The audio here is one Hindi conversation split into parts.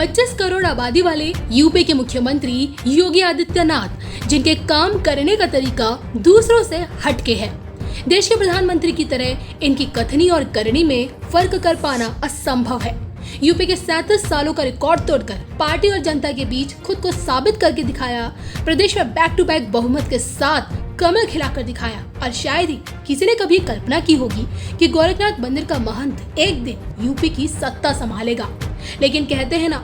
25 करोड़ आबादी वाले यूपी के मुख्यमंत्री योगी आदित्यनाथ, जिनके काम करने का तरीका दूसरों से हटके है। देश के प्रधानमंत्री की तरह इनकी कथनी और करनी में फर्क कर पाना असंभव है। यूपी के 37 सालों का रिकॉर्ड तोड़कर पार्टी और जनता के बीच खुद को साबित करके दिखाया। प्रदेश में बैक टू बैक बहुमत के साथ कमल खिलाकर दिखाया और शायद ही किसी ने कभी कल्पना की होगी कि गोरखनाथ मंदिर का महंत एक दिन यूपी की सत्ता संभालेगा। लेकिन कहते हैं ना,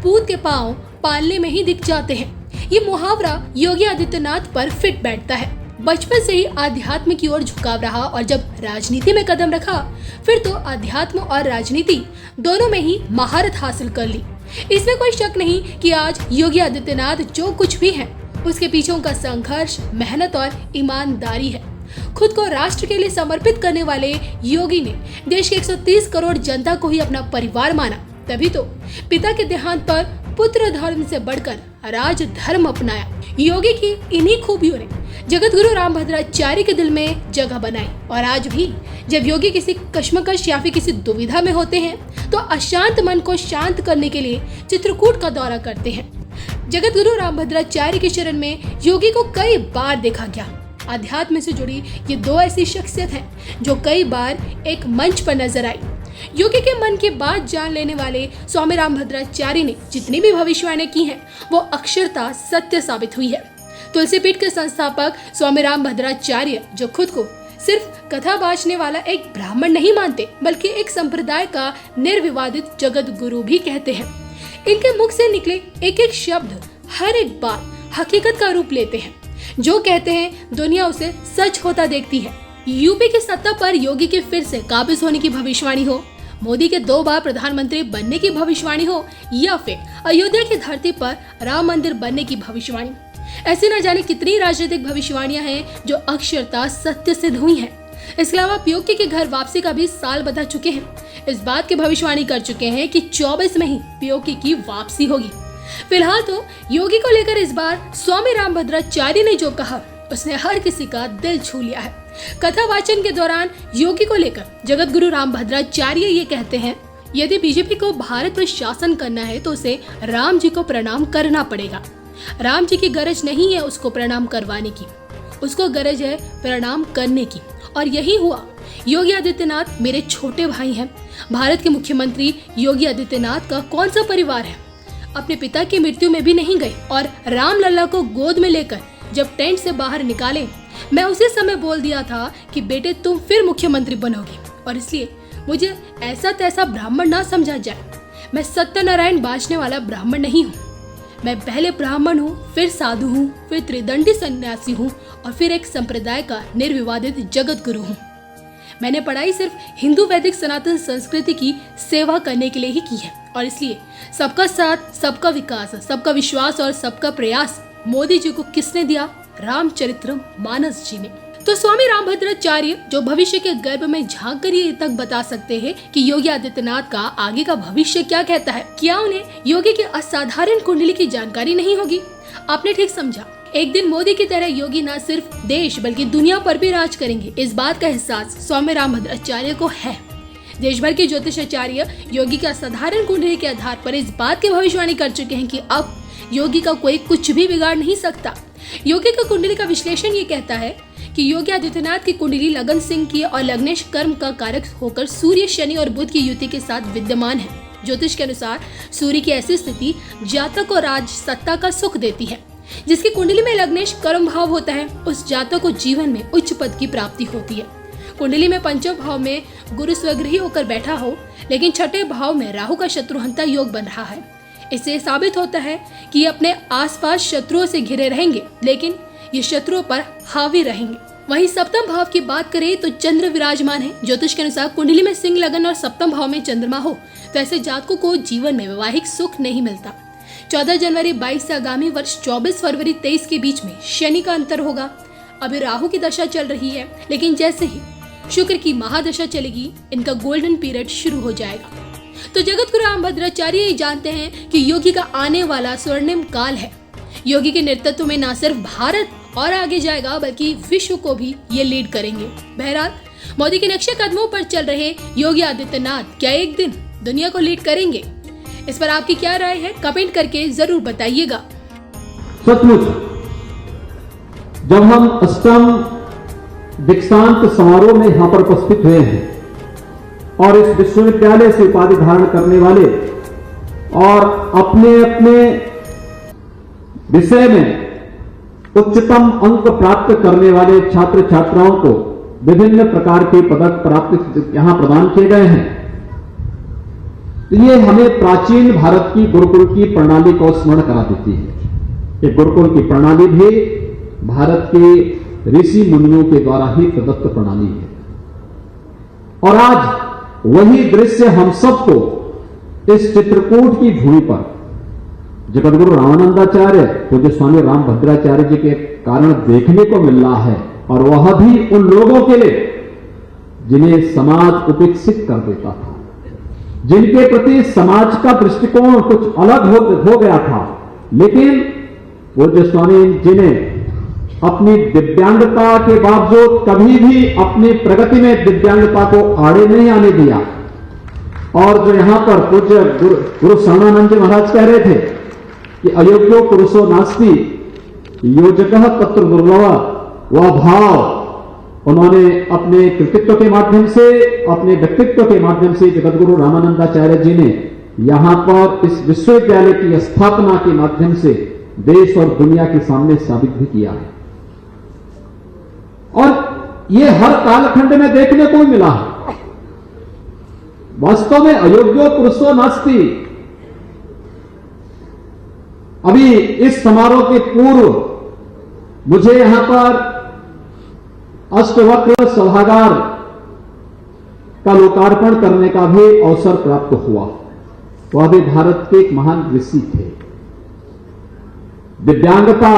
पूत के पांव पालने में ही दिख जाते हैं। ये मुहावरा योगी आदित्यनाथ पर फिट बैठता है। बचपन से ही आध्यात्म की ओर झुकाव रहा और जब राजनीति में कदम रखा फिर तो आध्यात्म और राजनीति दोनों में ही महारत हासिल कर ली। इसमें कोई शक नहीं कि आज योगी आदित्यनाथ जो कुछ भी है उसके पीछे उनका संघर्ष, मेहनत और ईमानदारी है। खुद को राष्ट्र के लिए समर्पित करने वाले योगी ने देश के 130 करोड़ जनता को ही अपना परिवार माना। तभी तो पिता के देहांत पर पुत्र धर्म से बढ़कर राज धर्म अपनाया। योगी की इन्हीं खूबियों ने जगत गुरु रामभद्राचार्य के दिल में जगह बनाई और आज भी जब योगी किसी कश्मकश या फिर किसी दुविधा में होते हैं तो अशांत मन को शांत करने के लिए चित्रकूट का दौरा करते हैं। जगत गुरु रामभद्राचार्य के शरण में योगी को कई बार देखा गया। अध्यात्म से जुड़ी ये दो ऐसी शख्सियत हैं जो कई बार एक मंच पर नजर आई। योगी के मन की बात जान लेने वाले स्वामी रामभद्राचार्य ने जितनी भी भविष्यवाणी की हैं वो अक्षरता सत्य साबित हुई है। तुलसी पीठ के संस्थापक स्वामी रामभद्राचार्य, जो खुद को सिर्फ कथा बांचने वाला एक ब्राह्मण नहीं मानते बल्कि एक संप्रदाय का निर्विवादित जगत गुरु भी कहते हैं, इनके मुख से निकले एक एक शब्द हर एक बार हकीकत का रूप लेते हैं। जो कहते हैं दुनिया उसे सच होता देखती है। यूपी की सत्ता पर योगी के फिर से काबिज होने की भविष्यवाणी हो, मोदी के 2 बार प्रधानमंत्री बनने की भविष्यवाणी हो या फिर अयोध्या की धरती पर राम मंदिर बनने की भविष्यवाणी, ऐसी न जाने कितनी राजनीतिक भविष्यवाणियां हैं जो अक्षरता सत्य सिद्ध हुई हैं। इसके अलावा पीओके के घर वापसी का भी साल बता चुके हैं। इस बात की भविष्यवाणी कर चुके हैं कि 24 में ही पीओके की वापसी होगी। फिलहाल तो योगी को लेकर इस बार स्वामी रामभद्राचार्य ने जो कहा उसने हर किसी का दिल छू लिया है। कथा वाचन के दौरान योगी को लेकर जगत गुरु रामभद्राचार्य ये कहते हैं, यदि बीजेपी को भारत पर शासन करना है तो उसे राम जी को प्रणाम करना पड़ेगा। राम जी की गरज नहीं है उसको प्रणाम करवाने की, उसको गरज है प्रणाम करने की। और यही हुआ। योगी आदित्यनाथ मेरे छोटे भाई हैं। भारत के मुख्यमंत्री योगी आदित्यनाथ का कौन सा परिवार है अपने पिता की मृत्यु में भी नहीं गए और राम लल्ला को गोद में लेकर जब टेंट से बाहर निकाले, मैं उसी समय बोल दिया था कि बेटे तुम फिर मुख्यमंत्री बनोगे और इसलिए मुझे ऐसा तैसा ब्राह्मण ना समझा जाए। मैं सत्यनारायण बांचने वाला ब्राह्मण नहीं हूँ। मैं पहले ब्राह्मण हूँ, फिर साधु हूँ, फिर त्रिदंडी सन्यासी हूँ और फिर एक संप्रदाय का निर्विवादित जगत गुरु हूँ। मैंने पढ़ाई सिर्फ हिंदू वैदिक सनातन संस्कृति की सेवा करने के लिए ही की है और इसलिए सबका साथ, सबका विकास, सबका विश्वास और सबका प्रयास मोदी जी को किसने दिया? रामचरितमानस जी ने। तो स्वामी रामभद्राचार्य जो भविष्य के गर्भ में झांक कर ये तक बता सकते हैं कि योगी आदित्यनाथ का आगे का भविष्य क्या कहता है। क्या उन्हें योगी की असाधारण कुंडली की जानकारी नहीं होगी? आपने ठीक समझा। एक दिन मोदी की तरह योगी न सिर्फ देश बल्कि दुनिया पर भी राज करेंगे, इस बात का एहसास स्वामी रामभद्राचार्य को है। देश भर के ज्योतिषाचार्य योगी की असाधारण कुंडली के आधार पर इस बात की भविष्यवाणी कर चुके हैं कि अब योगी का कोई कुछ भी बिगाड़ नहीं सकता। योगी की कुंडली का विश्लेषण ये कहता है कि योगी आदित्यनाथ की कुंडली लगन सिंह की और लग्नेश कर्म का कारक होकर सूर्य, शनि और बुध की युति के साथ विद्यमान है। ज्योतिष के अनुसार सूर्य की ऐसी स्थिति जातक को राज सत्ता का सुख देती है। जिसकी कुंडली में लग्नेश कर्म भाव होता है उस जातक को जीवन में उच्च पद की प्राप्ति होती है। कुंडली में पंचम भाव में गुरु स्वगृही होकर बैठा हो लेकिन छठे भाव में राहु का शत्रुहंता योग बन रहा है, इससे साबित होता है कि ये अपने आसपास शत्रुओं से घिरे रहेंगे लेकिन ये शत्रुओं पर हावी रहेंगे। वहीं सप्तम भाव की बात करें तो चंद्र विराजमान है। ज्योतिष के अनुसार कुंडली में सिंह लगन और सप्तम भाव में चंद्रमा हो तो ऐसे जातकों को जीवन में वैवाहिक सुख नहीं मिलता। 14 जनवरी 22 से आगामी वर्ष 24 फरवरी 23 के बीच में शनि का अंतर होगा। अभी राहु की दशा चल रही है लेकिन जैसे ही शुक्र की महादशा चलेगी इनका गोल्डन पीरियड शुरू हो जाएगा। तो जगत गुरु रामभद्राचार्य ये जानते हैं कि योगी का आने वाला स्वर्णिम काल है। योगी के नेतृत्व में न सिर्फ भारत और आगे जाएगा बल्कि विश्व को भी ये लीड करेंगे। बहरहाल मोदी के नक्शे कदमों पर चल रहे योगी आदित्यनाथ क्या एक दिन दुनिया को लीड करेंगे? इस पर आपकी क्या राय है, कमेंट करके जरूर बताइएगा। सचमुच जब हम अष्टम दीक्षांत समारोह में यहां पर उपस्थित हुए हैं और इस विश्वविद्यालय से उपाधि धारण करने वाले और अपने अपने विषय में उच्चतम अंक प्राप्त करने वाले छात्र छात्राओं को विभिन्न प्रकार के पदक प्राप्त यहां प्रदान किए गए हैं, तो ये हमें प्राचीन भारत की गुरुकुल की प्रणाली को स्मरण करा देती है कि गुरुकुल की प्रणाली भी भारत के ऋषि मुनियों के द्वारा ही प्रदत्त प्रणाली है। और आज वही दृश्य हम सबको इस चित्रकूट की भूमि पर जगतगुरु रामानंदाचार्य पूज्य स्वामी रामभद्राचार्य जी के कारण देखने को मिल रहा है, और वह भी उन लोगों के लिए जिन्हें समाज उपेक्षित कर देता था, जिनके प्रति समाज का दृष्टिकोण कुछ अलग हो गया था, लेकिन पूज्य स्वामी जी ने अपनी दिव्यांगता के बावजूद कभी भी अपनी प्रगति में दिव्यांगता को आड़े नहीं आने दिया। और जो यहां पर पूज्य गुरु शरणानंद जी महाराज कह रहे थे कि अयोग्यो पुरुषो नास्ति योजकः तत्र दुर्लभ, वह भाव उन्होंने अपने कृतित्व के माध्यम से, अपने व्यक्तित्व के माध्यम से जगतगुरु रामानंदाचार्य जी ने यहां पर इस विश्वविद्यालय की स्थापना के माध्यम से देश और दुनिया के सामने साबित भी किया है। और यह हर कालखंड में देखने को मिला है। वास्तव में अयोग्यो पुरुषो नास्ति। अभी इस समारोह के पूर्व मुझे यहां पर अष्टवक्र सभागार का लोकार्पण करने का भी अवसर प्राप्त हुआ। वह भी भारत के एक महान ऋषि थे। दिव्यांगता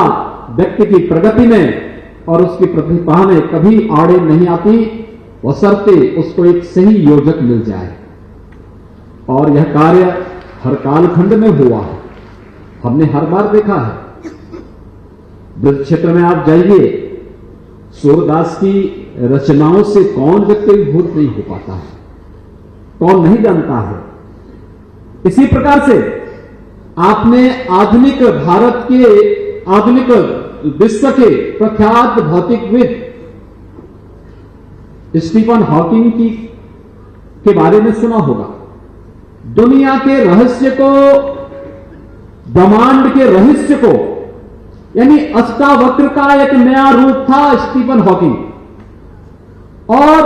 व्यक्ति की प्रगति में और उसकी प्रतिभा में कभी आड़े नहीं आती, बशर्ते उसको एक सही योजक मिल जाए। और यह कार्य हर कालखंड में हुआ है, हमने हर बार देखा है। ब्रज क्षेत्र में आप जाइए, सूरदास की रचनाओं से कौन व्यक्ति विभूत नहीं हो पाता है, कौन नहीं जानता है। इसी प्रकार से आपने आधुनिक भारत के, आधुनिक विश्व के प्रख्यात भौतिकविद स्टीफन हॉकिंग के बारे में सुना होगा। दुनिया के रहस्य को, ब्रह्मांड के रहस्य को, यानी अष्टावक्र का एक नया रूप था स्टीफन हॉकिंग। और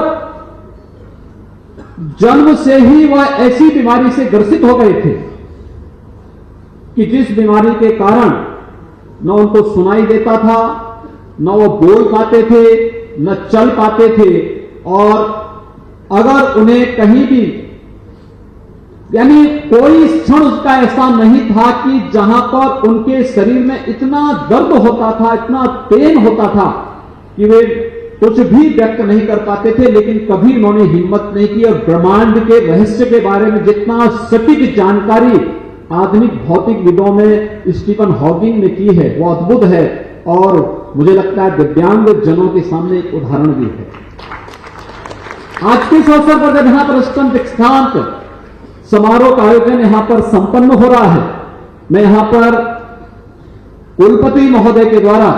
जन्म से ही वह ऐसी बीमारी से ग्रसित हो गए थे कि जिस बीमारी के कारण न उनको सुनाई देता था, न वो बोल पाते थे, न चल पाते थे। और अगर उन्हें कहीं भी, यानी कोई क्षण उसका ऐसा नहीं था कि जहां पर उनके शरीर में इतना दर्द होता था, इतना पेन होता था कि वे कुछ भी व्यक्त नहीं कर पाते थे। लेकिन कभी उन्होंने हिम्मत नहीं की और ब्रह्मांड के रहस्य के बारे में जितना सटीक जानकारी आधुनिक भौतिक विदों में स्टीफन हॉकिंग ने की है, वो अद्भुत है। और मुझे लगता है दिव्यांग जनों के सामने एक उदाहरण भी है। आज के इस अवसर पर जब यहां पर अष्टम दीक्षांत समारोह का आयोजन यहां पर संपन्न हो रहा है, मैं यहां पर कुलपति महोदय के द्वारा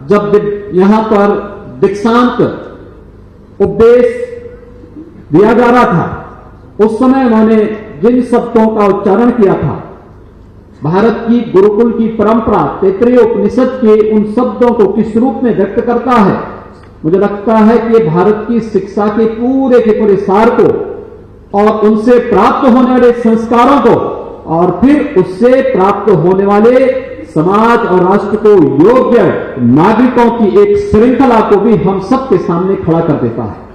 जब यहां पर दीक्षांत उपदेश दिया जा रहा था, उस समय उन्होंने जिन शब्दों का उच्चारण किया था, भारत की गुरुकुल की परंपरा तैत्तिरीय उपनिषद के उन शब्दों को किस रूप में व्यक्त करता है, मुझे लगता है कि भारत की शिक्षा के पूरे के पूरे सार को और उनसे प्राप्त होने वाले संस्कारों को और फिर उससे प्राप्त होने वाले समाज और राष्ट्र को योग्य नागरिकों की एक श्रृंखला को भी हम सबके सामने खड़ा कर देता है।